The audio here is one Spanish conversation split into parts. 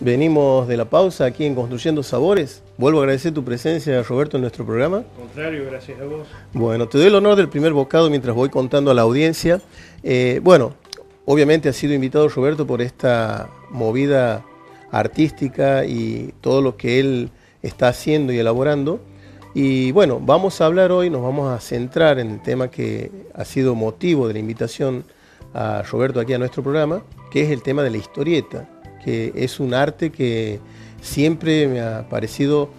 Venimos de la pausa aquí en Construyendo Sabores. Vuelvo a agradecer tu presencia, Roberto, en nuestro programa. Al contrario, gracias a vos. Bueno, te doy el honor del primer bocado mientras voy contando a la audiencia. Bueno, obviamente ha sido invitado Roberto por esta movida artística y todo lo que él está haciendo y elaborando. Y bueno, vamos a hablar hoy, nos vamos a centrar en el tema que ha sido motivo de la invitación a Roberto aquí a nuestro programa, que es el tema de la historieta, que es un arte que siempre me ha parecido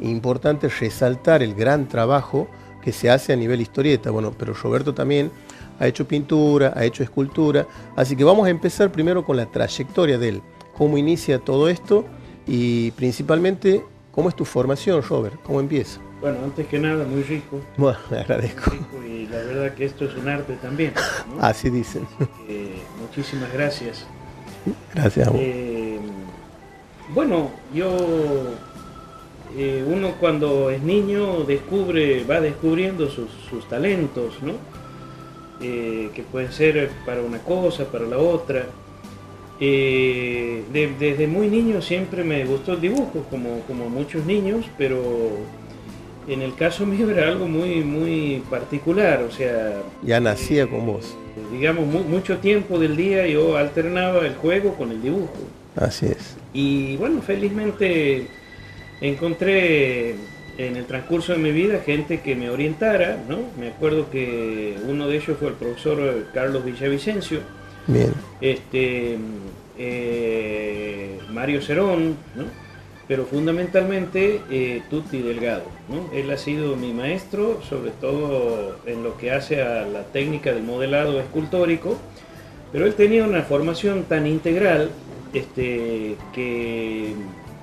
importante resaltar el gran trabajo que se hace a nivel historieta. Bueno, pero Roberto también ha hecho pintura, ha hecho escultura, así que vamos a empezar primero con la trayectoria de él, cómo inicia todo esto y principalmente cómo es tu formación, Robert, cómo empieza. Bueno, antes que nada, muy rico. Bueno, me agradezco. Muy rico, y la verdad que esto es un arte también, ¿no? Así dicen. Muchísimas gracias. Gracias a vos. Bueno, uno cuando es niño va descubriendo sus talentos, ¿no? Que pueden ser para una cosa, para la otra. Desde muy niño siempre me gustó el dibujo, como muchos niños, pero en el caso mío era algo muy, muy particular, o sea... Ya nacía con vos. Digamos, mucho tiempo del día yo alternaba el juego con el dibujo. Así es. Y bueno, felizmente encontré en el transcurso de mi vida gente que me orientara, ¿no? Me acuerdo que uno de ellos fue el profesor Carlos Villavicencio. Bien. Mario Cerón, ¿no? Pero fundamentalmente Tuti Delgado, ¿no? Él ha sido mi maestro, sobre todo en lo que hace a la técnica del modelado escultórico, pero él tenía una formación tan integral que,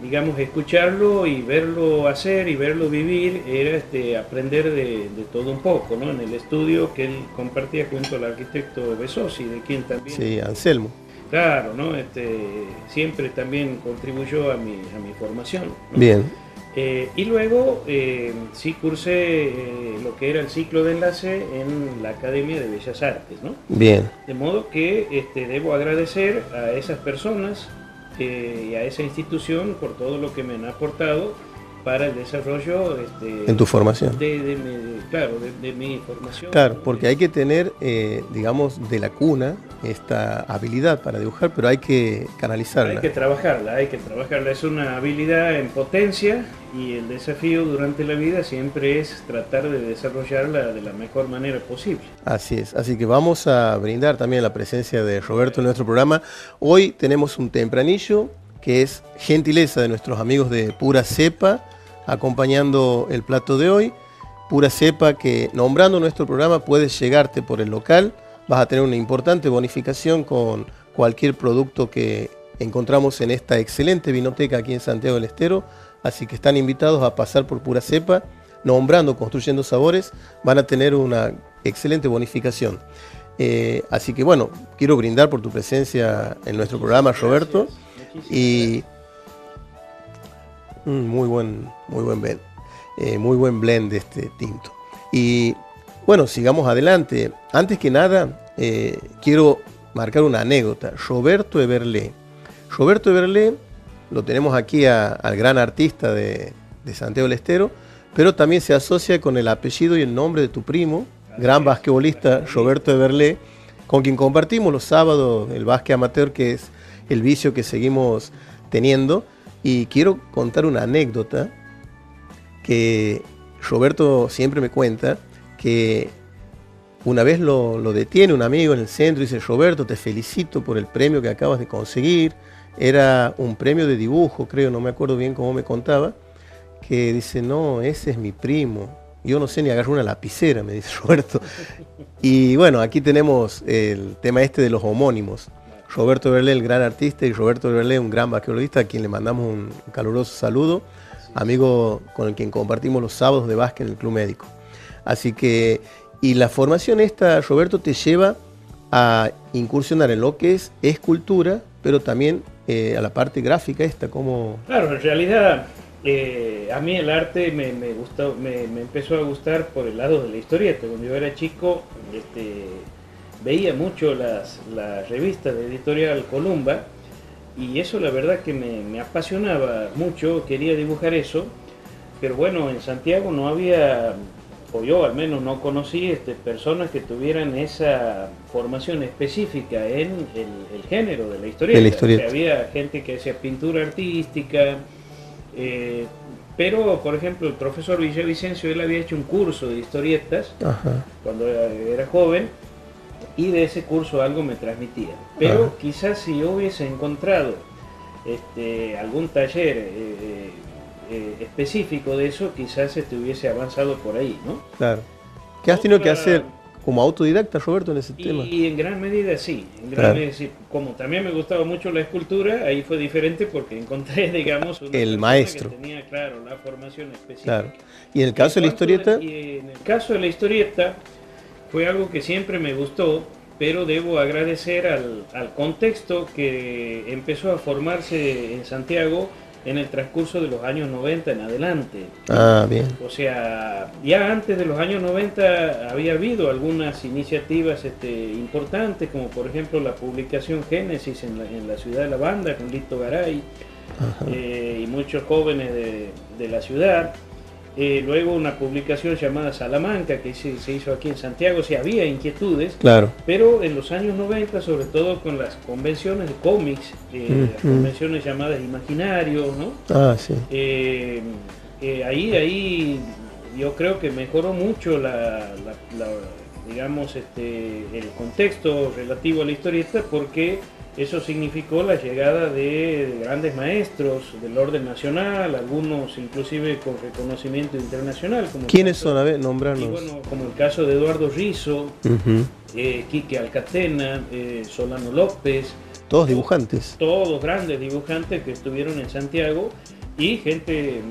digamos, escucharlo y verlo hacer y verlo vivir era aprender de todo un poco, ¿no? En el estudio que él compartía junto al arquitecto Besosi, de quien también... Sí, Anselmo. Claro, ¿no? Siempre también contribuyó a mi formación, ¿no? Bien. Y luego sí cursé lo que era el ciclo de enlace en la Academia de Bellas Artes, ¿no? Bien. De modo que debo agradecer a esas personas y a esa institución por todo lo que me han aportado para el desarrollo en tu formación. De mi formación. Claro, porque hay que tener, digamos, de la cuna esta habilidad para dibujar, pero hay que canalizarla. Hay que trabajarla. Es una habilidad en potencia y el desafío durante la vida siempre es tratar de desarrollarla de la mejor manera posible. Así es, así que vamos a brindar también la presencia de Roberto en nuestro programa. Hoy tenemos un tempranillo que es gentileza de nuestros amigos de Pura Cepa, acompañando el plato de hoy. Pura Cepa, que nombrando nuestro programa puedes llegarte por el local, vas a tener una importante bonificación con cualquier producto que encontramos en esta excelente vinoteca aquí en Santiago del Estero, así que están invitados a pasar por Pura Cepa, nombrando Construyendo Sabores, van a tener una excelente bonificación. Así que bueno, quiero brindar por tu presencia en nuestro programa, Roberto, y muy buen blend. Muy buen blend de este tinto. Y bueno, sigamos adelante. Antes que nada, quiero marcar una anécdota. Roberto Eberlé. Roberto Eberlé lo tenemos aquí al gran artista de Santiago del Estero, pero también se asocia con el apellido y el nombre de tu primo, gran basquetbolista Roberto Eberlé, con quien compartimos los sábados el básquet amateur, que es el vicio que seguimos teniendo. Y quiero contar una anécdota que Roberto siempre me cuenta, que una vez lo detiene un amigo en el centro y dice: Roberto, te felicito por el premio que acabas de conseguir. Era un premio de dibujo, creo, no me acuerdo bien cómo me contaba, que dice: no, ese es mi primo. Yo no sé ni agarrar una lapicera, me dice Roberto. Y bueno, aquí tenemos el tema de los homónimos. Roberto Eberlé, el gran artista, y Roberto Eberlé, un gran basquetbolista, a quien le mandamos un caluroso saludo, amigo con el quien compartimos los sábados de básquet en el Club Médico. Así que, y la formación esta, Roberto, te lleva a incursionar en lo que es escultura, pero también a la parte gráfica esta, como... Claro, en realidad a mí el arte me empezó a gustar por el lado de la historieta. Cuando yo era chico, veía mucho las revistas de Editorial Columba, y eso la verdad que me apasionaba mucho, quería dibujar eso, pero bueno, en Santiago no había, o yo al menos no conocí personas que tuvieran esa formación específica en el género de la historieta. De la historieta. O sea, había gente que hacía pintura artística, pero por ejemplo el profesor Villavicencio, él había hecho un curso de historietas. Ajá. Cuando era joven, y de ese curso algo me transmitía. Pero quizás si yo hubiese encontrado algún taller específico de eso, quizás hubiese avanzado por ahí, ¿no? Claro. ¿Qué has tenido que hacer como autodidacta, Roberto, en ese tema? Y en gran medida sí, en gran medida sí. Como también me gustaba mucho la escultura, ahí fue diferente porque encontré, digamos, el maestro que tenía, claro, la formación específica. Claro. Y en el caso de la historieta... Y en el caso de la historieta fue algo que siempre me gustó, pero debo agradecer al contexto que empezó a formarse en Santiago en el transcurso de los años 90 en adelante. Ah, bien. O sea, ya antes de los años 90 había habido algunas iniciativas importantes, como por ejemplo la publicación Génesis en la ciudad de La Banda, con Lito Garay, y muchos jóvenes de la ciudad. Luego una publicación llamada Salamanca, que se hizo aquí en Santiago. O sea, había inquietudes, claro, pero en los años 90, sobre todo con las convenciones de cómics, las convenciones llamadas Imaginarios, ¿no? Ah, sí. Ahí yo creo que mejoró mucho digamos, el contexto relativo a la historieta, porque eso significó la llegada de grandes maestros del orden nacional, algunos inclusive con reconocimiento internacional. Como ¿quiénes son? A ver, nombrarnos. Y bueno, como el caso de Eduardo Rizzo, Quique Alcatena, Solano López. Todos dibujantes. Todos grandes dibujantes que estuvieron en Santiago, y gente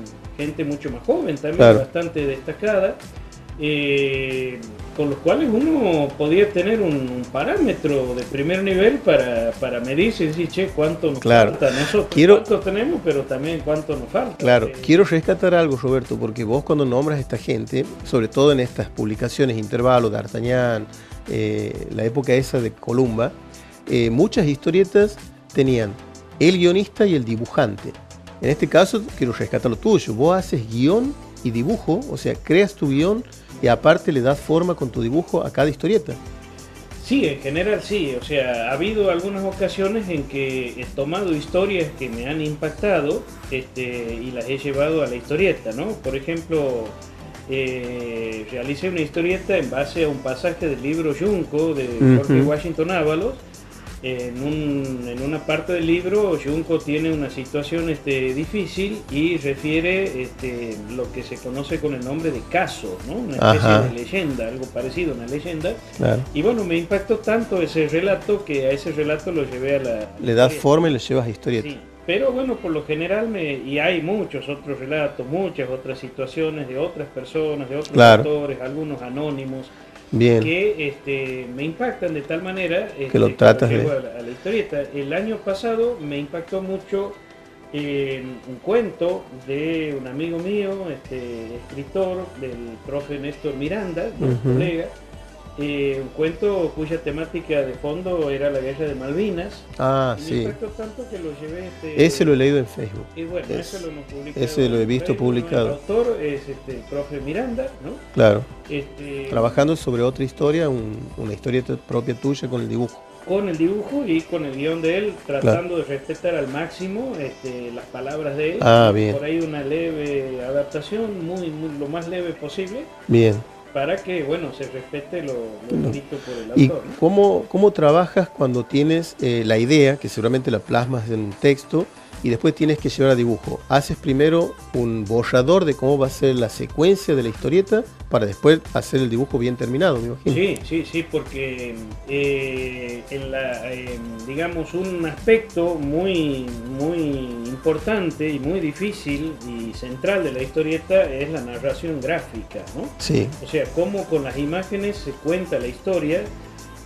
mucho más joven también, claro, bastante destacada. Con los cuales uno podía tener un parámetro de primer nivel para medirse y decir, che, cuánto nos falta. Nosotros cuánto tenemos, pero también cuánto nos falta. Claro, quiero rescatar algo, Roberto, porque vos cuando nombras a esta gente, sobre todo en estas publicaciones, Intervalo, D'Artagnan, la época esa de Columba, muchas historietas tenían el guionista y el dibujante. En este caso, quiero rescatar lo tuyo. Vos haces guión y dibujo, o sea, creas tu guión y aparte le das forma con tu dibujo a cada historieta. Sí, en general sí. O sea, ha habido algunas ocasiones en que he tomado historias que me han impactado y las he llevado a la historieta, ¿no? Por ejemplo, realicé una historieta en base a un pasaje del libro Junco de Jorge Washington Ábalos. En una parte del libro, Junco tiene una situación difícil y refiere lo que se conoce con el nombre de caso, ¿no? Una especie de leyenda, algo parecido a una leyenda. Claro. Y bueno, me impactó tanto ese relato que a ese relato lo llevé a la... Le das forma y lo llevas a historieta. Sí. Pero bueno, por lo general, y hay muchos otros relatos, muchas otras situaciones de otras personas, de otros autores, algunos anónimos. Bien. Que me impactan de tal manera que lo tratas a la historieta. El año pasado me impactó mucho un cuento de un amigo mío, escritor, del profe Néstor Miranda, un colega, un cuento cuya temática de fondo era la guerra de Malvinas. Ah, me sí. impactó tanto que lo llevé. Ese lo he leído en Facebook. Y bueno, ese lo hemos publicado. Ese lo he visto Facebook, publicado. El autor es el profe Miranda, ¿no? Claro. Trabajando sobre otra historia, una historieta propia tuya con el dibujo. Con el dibujo y con el guión de él, tratando de respetar al máximo las palabras de él. Ah, bien. Por ahí una leve adaptación, lo más leve posible. Bien. Para que, bueno, se respete lo escrito por el autor. ¿Y ¿no? cómo trabajas cuando tienes la idea, que seguramente la plasmas en un texto, y después tienes que llevar a dibujo? ¿Haces primero un borrador de cómo va a ser la secuencia de la historieta para después hacer el dibujo bien terminado, me imagino? Sí, porque digamos, un aspecto muy importante y muy difícil y central de la historieta es la narración gráfica, ¿no? Sí. O sea, cómo con las imágenes se cuenta la historia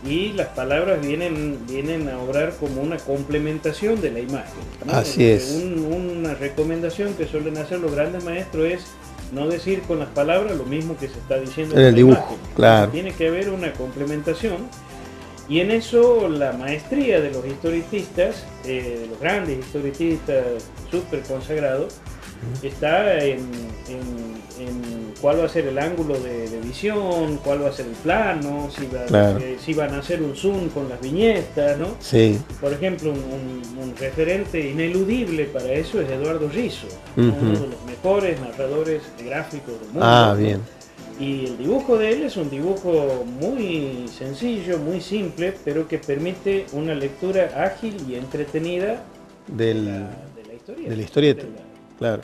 y las palabras vienen a obrar como una complementación de la imagen, ¿no? Así es. Una recomendación que suelen hacer los grandes maestros es no decir con las palabras lo mismo que se está diciendo en el dibujo, imagen. claro. Tiene que haber una complementación. Y en eso la maestría de los historietistas, de los grandes historietistas súper consagrados, está en cuál va a ser el ángulo de visión, cuál va a ser el plano, si van a hacer un zoom con las viñetas, ¿no? Sí. Por ejemplo, un referente ineludible para eso es Eduardo Rizzo, uno de los mejores narradores gráficos del mundo. Ah, bien. Y el dibujo de él es un dibujo muy sencillo, muy simple, pero que permite una lectura ágil y entretenida de la historieta. Claro.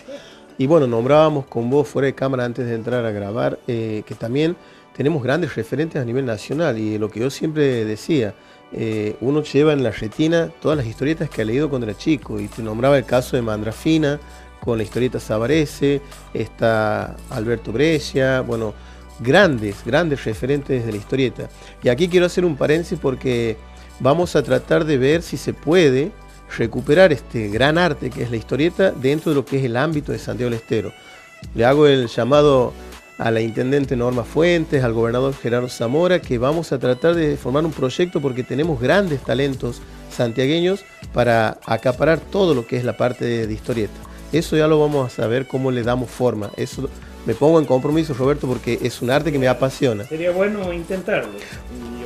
Y bueno, nombrábamos con vos fuera de cámara antes de entrar a grabar, que también tenemos grandes referentes a nivel nacional, y lo que yo siempre decía, uno lleva en la retina todas las historietas que ha leído cuando era chico, y te nombraba el caso de Mandrafina, con la historieta Sabarese, está Alberto Brescia, bueno, grandes referentes de la historieta. Y aquí quiero hacer un paréntesis porque vamos a tratar de ver si se puede recuperar este gran arte que es la historieta dentro de lo que es el ámbito de Santiago del Estero. Le hago el llamado a la intendente Norma Fuentes, al gobernador Gerardo Zamora, que vamos a tratar de formar un proyecto porque tenemos grandes talentos santiagueños para acaparar todo lo que es la parte de historieta. Eso ya lo vamos a saber cómo le damos forma. Eso me pongo en compromiso, Roberto, porque es un arte que me apasiona. Sería bueno intentarlo y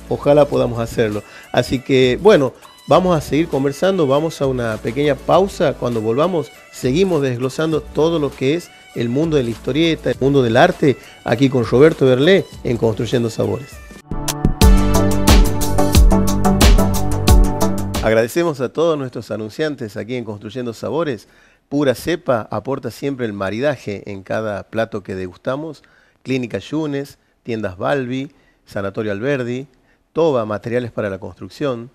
ojalá podamos hacerlo. Así que, bueno, vamos a seguir conversando, vamos a una pequeña pausa. Cuando volvamos, seguimos desglosando todo lo que es el mundo de la historieta, el mundo del arte, aquí con Roberto Berlé en Construyendo Sabores. Agradecemos a todos nuestros anunciantes aquí en Construyendo Sabores. Pura Cepa aporta siempre el maridaje en cada plato que degustamos. Clínica Yunes, Tiendas Balbi, Sanatorio Alberdi, Toba, materiales para la construcción,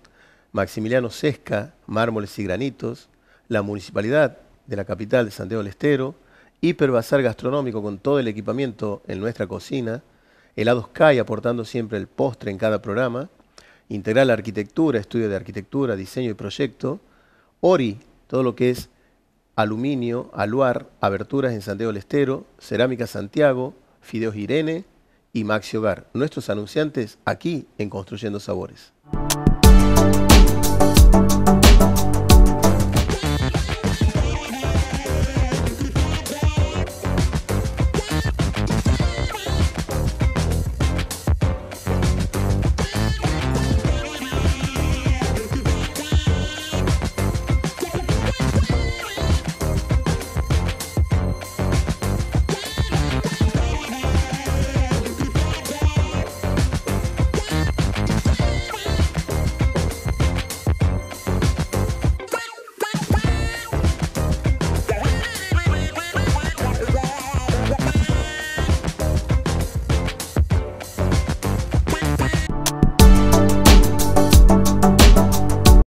Maximiliano Sesca, mármoles y granitos, la Municipalidad de la capital de Santiago del Estero, Hiperbazar Gastronómico con todo el equipamiento en nuestra cocina, Helados CAI aportando siempre el postre en cada programa, Integral Arquitectura, estudio de arquitectura, diseño y proyecto, Ori, todo lo que es aluminio, aluar, aberturas en Santiago del Estero, Cerámica Santiago, Fideos Irene y Maxi Hogar, nuestros anunciantes aquí en Construyendo Sabores.